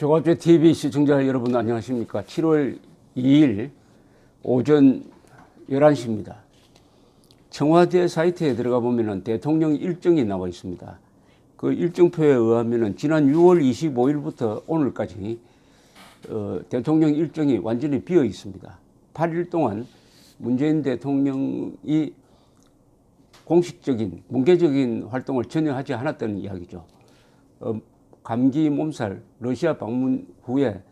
조갑제 TV 시청자 여러분 안녕하십니까? 7월 2일 오전 11시입니다. 청와대 사이트에 들어가 보면 대통령 일정이 나와 있습니다. 그 일정표에 의하면 지난 6월 25일부터 오늘까지 대통령 일정이 완전히 비어 있습니다. 8일 동안 문재인 대통령이 공식적인 공개적인 활동을 전혀 하지 않았다는 이야기죠. 감기 몸살, 러시아 방문 후에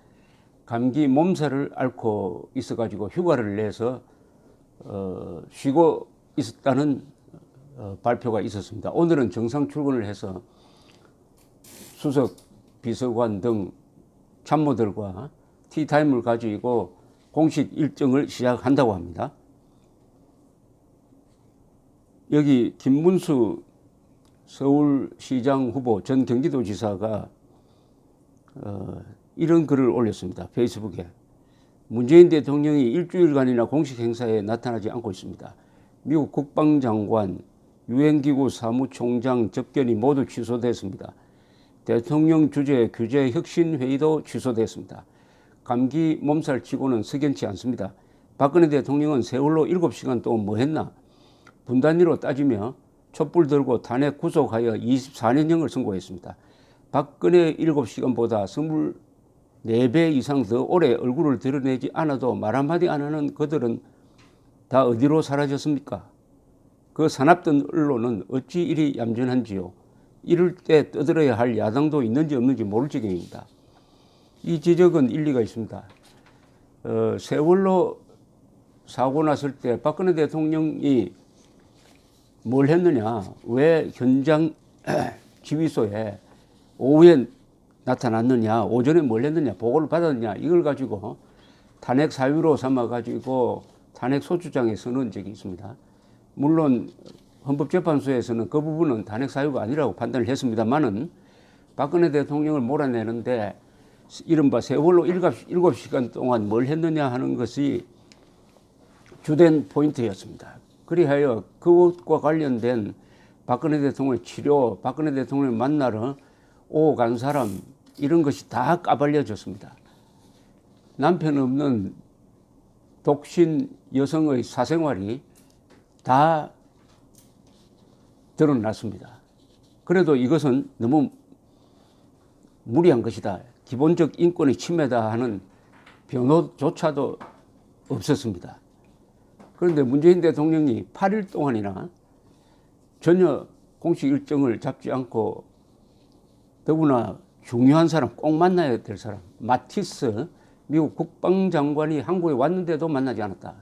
감기 몸살을 앓고 있어가지고 휴가를 내서 쉬고 있었다는 발표가 있었습니다. 오늘은 정상 출근을 해서 수석 비서관 등 참모들과 티타임을 가지고 공식 일정을 시작한다고 합니다. 여기 김문수 서울시장 후보 전 경기도지사가 이런 글을 올렸습니다. 페이스북에. 문재인 대통령이 일주일간이나 공식 행사에 나타나지 않고 있습니다. 미국 국방장관, 유엔기구 사무총장 접견이 모두 취소됐습니다. 대통령 주재 규제 혁신회의도 취소됐습니다. 감기 몸살 치고는 석연치 않습니다. 박근혜 대통령은 세월로 7시간 동안 뭐 했나? 분단위로 따지며 촛불 들고 탄핵 구속하여 24년형을 선고했습니다. 박근혜 7시간보다 24배 이상 더 오래 얼굴을 드러내지 않아도 말 한마디 안 하는 그들은 다 어디로 사라졌습니까? 그 사납던 언론은 어찌 이리 얌전한지요. 이럴 때 떠들어야 할 야당도 있는지 없는지 모를 지경입니다. 이 지적은 일리가 있습니다. 세월로 사고 났을 때 박근혜 대통령이 뭘 했느냐, 왜 현장 지휘소에 오후에 나타났느냐, 오전에 뭘 했느냐, 보고를 받았느냐, 이걸 가지고 탄핵 사유로 삼아가지고 탄핵 소추장에 서는 적이 있습니다. 물론 헌법재판소에서는 그 부분은 탄핵 사유가 아니라고 판단을 했습니다만은 박근혜 대통령을 몰아내는데 이른바 세월로 7시간 동안 뭘 했느냐 하는 것이 주된 포인트였습니다. 그리하여 그것과 관련된 박근혜 대통령의 치료, 박근혜 대통령을 만나러 오고 간 사람 이런 것이 다 까발려졌습니다. 남편 없는 독신 여성의 사생활이 다 드러났습니다. 그래도 이것은 너무 무리한 것이다. 기본적 인권의 침해다 하는 변호조차도 없었습니다. 그런데 문재인 대통령이 8일 동안이나 전혀 공식 일정을 잡지 않고 더구나 중요한 사람, 꼭 만나야 될 사람, 마티스 미국 국방장관이 한국에 왔는데도 만나지 않았다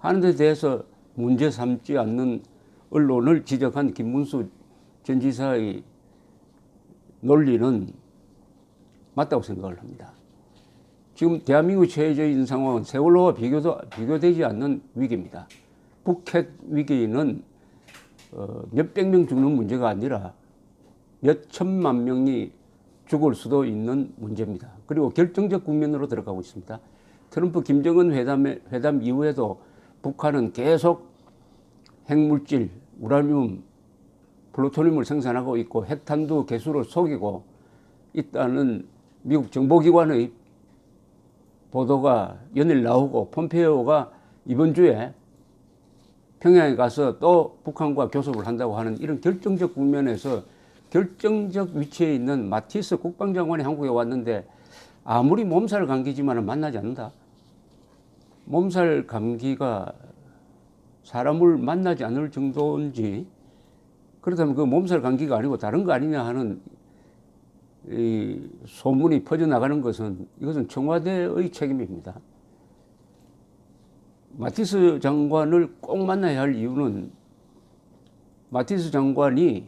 하는 데 대해서 문제 삼지 않는 언론을 지적한 김문수 전 지사의 논리는 맞다고 생각을 합니다. 지금 대한민국 최저인 상황은 세월호와 비교되지 않는 위기입니다. 북핵 위기는 몇백 명 죽는 문제가 아니라 몇 천만 명이 죽을 수도 있는 문제입니다. 그리고 결정적 국면으로 들어가고 있습니다. 트럼프 김정은 회담 이후에도 북한은 계속 핵물질, 우라늄, 플루토늄을 생산하고 있고 핵탄두 개수를 속이고 있다는 미국 정보기관의 보도가 연일 나오고 폼페이오가 이번 주에 평양에 가서 또 북한과 교섭을 한다고 하는 이런 결정적 국면에서 결정적 위치에 있는 마티스 국방장관이 한국에 왔는데 아무리 몸살 감기지만 만나지 않는다. 몸살 감기가 사람을 만나지 않을 정도인지 그렇다면 그 몸살 감기가 아니고 다른 거 아니냐 하는 이 소문이 퍼져나가는 것은 이것은 청와대의 책임입니다. 마티스 장관을 꼭 만나야 할 이유는 마티스 장관이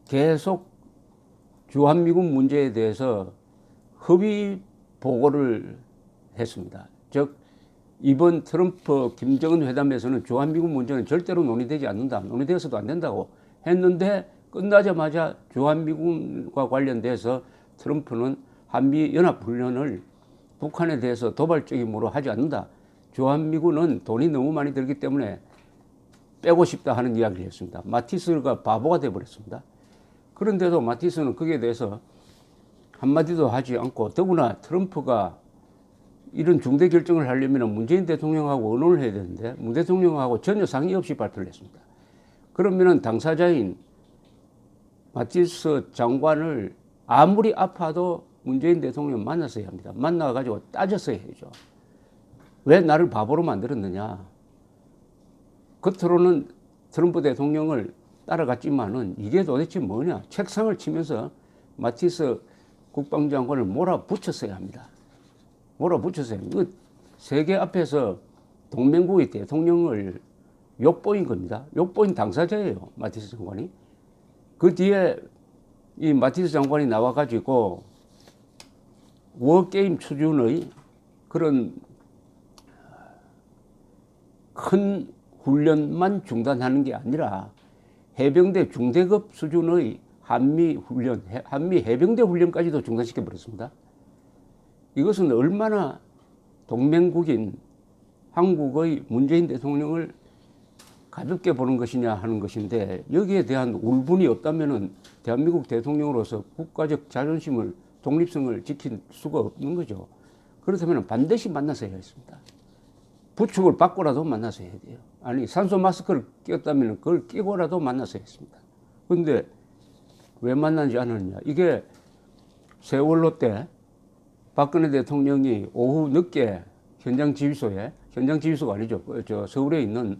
계속 주한미군 문제에 대해서 허위 보고를 했습니다. 즉 이번 트럼프 김정은 회담에서는 주한미군 문제는 절대로 논의되지 않는다. 논의되어서도 안 된다고 했는데 끝나자마자 주한미군과 관련돼서 트럼프는 한미연합훈련을 북한에 대해서 도발적임으로 하지 않는다. 주한미군은 돈이 너무 많이 들기 때문에 빼고 싶다 하는 이야기를 했습니다. 마티스가 바보가 되어버렸습니다. 그런데도 마티스는 거기에 대해서 한마디도 하지 않고, 더구나 트럼프가 이런 중대 결정을 하려면 문재인 대통령하고 의논을 해야 되는데 문 대통령하고 전혀 상의 없이 발표를 했습니다. 그러면은 당사자인 마티스 장관을 아무리 아파도 문재인 대통령 만났어야 합니다. 만나가지고 따졌어야 해야죠. 왜 나를 바보로 만들었느냐. 겉으로는 트럼프 대통령을 따라갔지만은 이게 도대체 뭐냐. 책상을 치면서 마티스 국방장관을 몰아붙였어야 합니다. 몰아붙였어요. 이거 세계 앞에서 동맹국의 대통령을 욕보인 겁니다. 욕보인 당사자예요. 마티스 장관이. 그 뒤에 이 마티스 장관이 나와가지고 워게임 수준의 그런 큰 훈련만 중단하는 게 아니라 해병대 중대급 수준의 한미 훈련, 한미 해병대 훈련까지도 중단시켜 버렸습니다. 이것은 얼마나 동맹국인 한국의 문재인 대통령을 가볍게 보는 것이냐 하는 것인데, 여기에 대한 울분이 없다면은 대한민국 대통령으로서 국가적 자존심을, 독립성을 지킬 수가 없는 거죠. 그렇다면 반드시 만나서 해야 했습니다. 부축을 받고라도 만나서 해야 돼요. 아니, 산소 마스크를 끼웠다면 그걸 끼고라도 만나서 했습니다. 그런데 왜 만나지 않았느냐. 이게 세월호 때 박근혜 대통령이 오후 늦게 현장 지휘소에, 현장 지휘소가 아니죠. 저 서울에 있는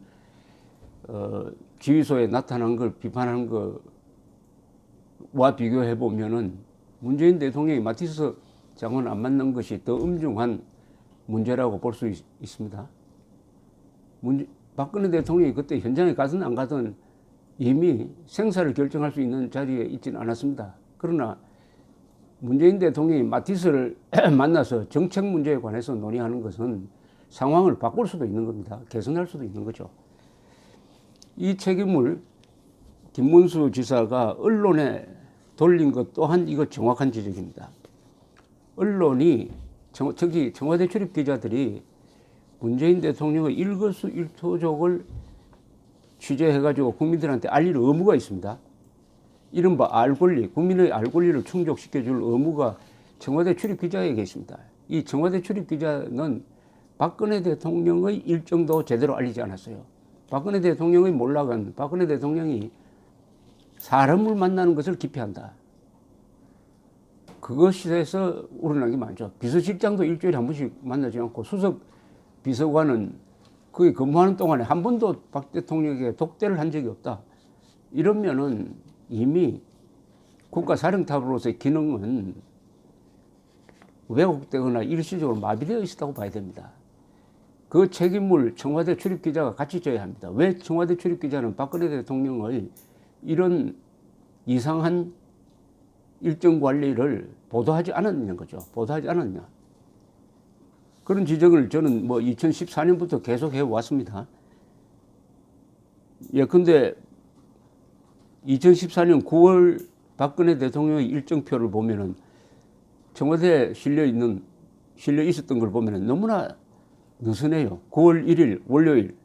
지휘소에 나타난 걸 비판하는 것과 비교해 보면은 문재인 대통령이 마티스 장관 안 만난 것이 더 엄중한 문제라고 볼 수 있습니다. 박근혜 대통령이 그때 현장에 가든 안 가든 이미 생사를 결정할 수 있는 자리에 있지는 않았습니다. 그러나 문재인 대통령이 마티스를 만나서 정책 문제에 관해서 논의하는 것은 상황을 바꿀 수도 있는 겁니다. 개선할 수도 있는 거죠. 이 책임을 김문수 지사가 언론에 돌린 것 또한 이거 정확한 지적입니다. 언론이, 저기 청와대 출입 기자들이 문재인 대통령의 일거수일투족을 취재해가지고 국민들한테 알릴 의무가 있습니다. 이른바 알 권리, 국민의 알 권리를 충족시켜줄 의무가 청와대 출입 기자에게 있습니다. 이 청와대 출입 기자는 박근혜 대통령의 일정도 제대로 알리지 않았어요. 박근혜 대통령의 몰락은 박근혜 대통령이 사람을 만나는 것을 기피한다. 그것에서 우러난 게 많죠. 비서실장도 일주일에 한 번씩 만나지 않고 수석 비서관은 거기 근무하는 동안에 한 번도 박 대통령에게 독대를 한 적이 없다. 이러면은 이미 국가사령탑으로서의 기능은 왜곡되거나 일시적으로 마비되어 있었다고 봐야 됩니다. 그 책임을 청와대 출입기자가 같이 져야 합니다. 왜 청와대 출입기자는 박근혜 대통령의 이런 이상한 일정 관리를 보도하지 않았냐는 거죠. 보도하지 않았냐. 그런 지적을 저는 2014년부터 계속 해왔습니다. 예컨대 2014년 9월 박근혜 대통령의 일정표를 보면은 청와대에 실려 있었던 걸 보면은 너무나 느슨해요. 9월 1일 월요일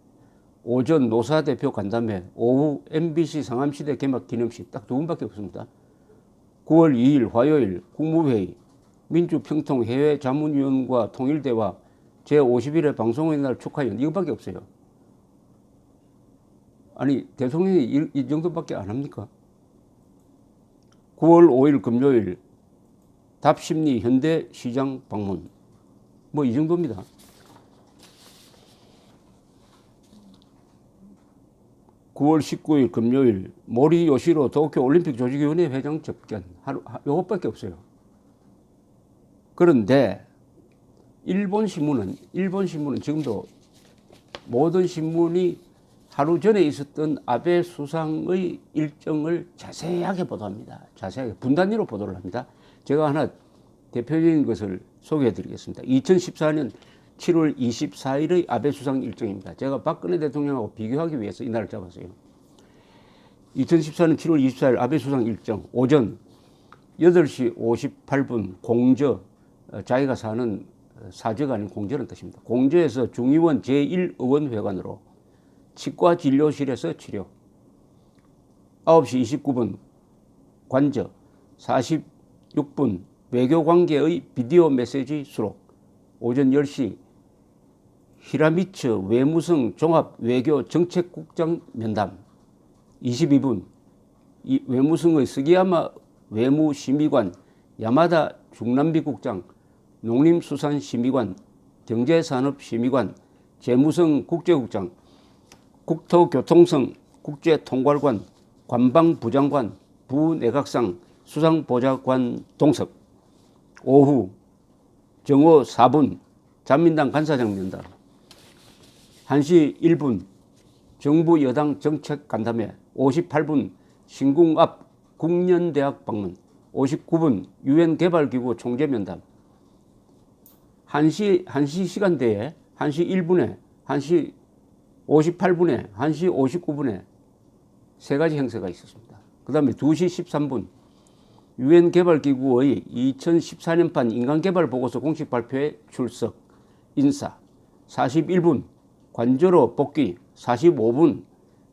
오전 노사 대표 간담회, 오후 MBC 상암시대 개막 기념식 딱 두 번밖에 없습니다. 9월 2일 화요일 국무회의, 민주평통 해외자문위원과 통일대화, 제51회 방송의 날 축하연, 이것밖에 없어요. 아니, 대통령이 이 정도밖에 안 합니까? 9월 5일 금요일 답심리 현대시장 방문, 이 정도입니다. 9월 19일 금요일 모리 요시로 도쿄 올림픽 조직위원회 회장 접견, 요것밖에 없어요. 그런데 일본 신문은 지금도 모든 신문이 하루 전에 있었던 아베 수상의 일정을 자세하게 보도합니다. 자세하게 분단위로 보도를 합니다. 제가 하나 대표적인 것을 소개해 드리겠습니다. 2014년 7월 24일의 아베 수상 일정입니다. 제가 박근혜 대통령하고 비교하기 위해서 이날을 잡았어요. 2014년 7월 24일 아베 수상 일정, 오전 8시 58분 공저, 자기가 사는 사저가 아닌 공저는 뜻입니다. 공저에서 중의원 제1의원회관으로 치과 진료실에서 치료. 9시 29분 관저, 46분 외교관계의 비디오 메시지 수록. 오전 10시 히라미츠 외무성 종합외교정책국장 면담. 22분 외무성의 스기야마 외무심의관, 야마다 중남미국장, 농림수산심의관, 경제산업심의관, 재무성 국제국장, 국토교통성 국제통괄관, 관방부장관, 부내각상 수상보좌관 동석. 오후 정오 4분 자민당 간사장 면담. 1시 1분 정부 여당 정책 간담회. 58분 신궁 앞 국련대학 방문. 59분 유엔 개발기구 총재 면담. 1시 시간대에 1시 1분에 1시 58분에 1시 59분에 세 가지 행사가 있었습니다. 그 다음에 2시 13분 유엔 개발기구의 2014년판 인간개발 보고서 공식 발표에 출석 인사. 41분 관저로 복귀. 45분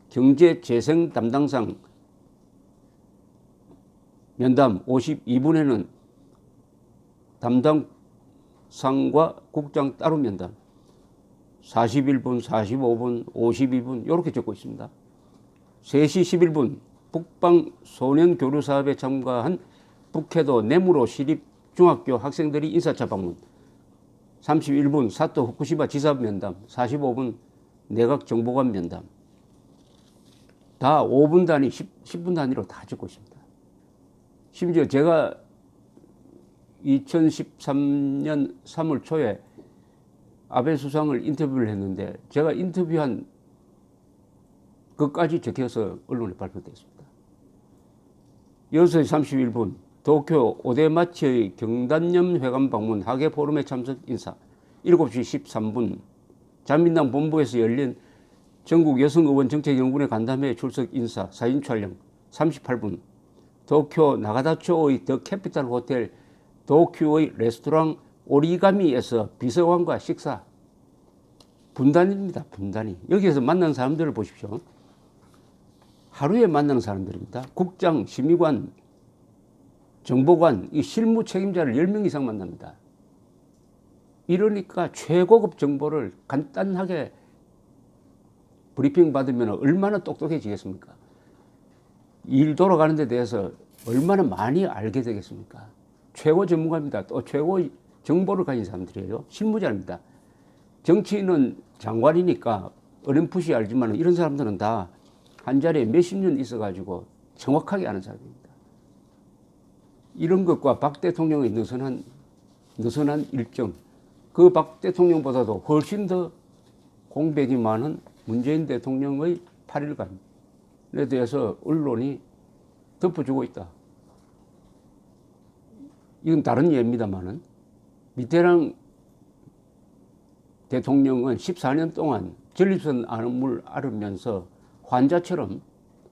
경제재생 담당상 면담. 52분에는 담당상과 국장 따로 면담. 41분, 45분, 52분 이렇게 적고 있습니다. 3시 11분 북방 소년교류 사업에 참가한 북해도 내무로 시립중학교 학생들이 인사차 방문. 31분 사또 후쿠시마 지사 면담. 45분 내각정보관 면담. 다 5분 단위, 10분 단위로 다 적고 있습니다. 심지어 제가 2013년 3월 초에 아베 수상을 인터뷰를 했는데 제가 인터뷰한 것까지 적혀서 언론에 발표됐습니다. 6시 31분 도쿄 오데마치의 경단념 회관 방문 하계 포럼에 참석 인사. 7시 13분 자민당 본부에서 열린 전국 여성의원 정책연구회 간담회 출석 인사 사진 촬영. 38분 도쿄 나가다초의 더 캐피탈 호텔 도쿄의 레스토랑 오리가미에서 비서관과 식사. 분단입니다. 분단이. 여기에서 만난 사람들을 보십시오. 하루에 만나는 사람들입니다. 국장, 심의관, 정보관, 이 실무 책임자를 10명 이상 만납니다. 이러니까 최고급 정보를 간단하게 브리핑 받으면 얼마나 똑똑해지겠습니까? 일 돌아가는 데 대해서 얼마나 많이 알게 되겠습니까? 최고 전문가입니다. 또 최고 정보를 가진 사람들이에요. 실무자입니다. 정치인은 장관이니까 어렴풋이 알지만 이런 사람들은 다 한 자리에 몇십 년 있어가지고 정확하게 아는 사람입니다. 이런 것과 박 대통령의 느슨한 일정, 그 박 대통령보다도 훨씬 더 공백이 많은 문재인 대통령의 8일간에 대해서 언론이 덮어주고 있다. 이건 다른 예입니다만은 미테랑 대통령은 14년 동안 전립선 암을 앓으면서 환자처럼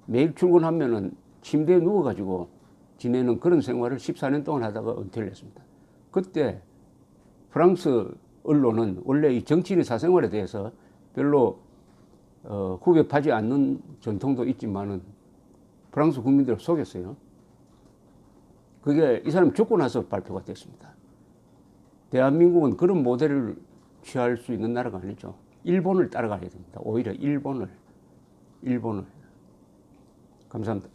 매일 출근하면은 침대에 누워가지고 지내는 그런 생활을 14년 동안 하다가 은퇴를 했습니다. 그때 프랑스 언론은 원래 이 정치인의 사생활에 대해서 별로 후벼파지 않는 전통도 있지만은 프랑스 국민들을 속였어요. 그게 이 사람 죽고 나서 발표가 됐습니다. 대한민국은 그런 모델을 취할 수 있는 나라가 아니죠. 일본을 따라가야 됩니다. 오히려 일본을. 감사합니다.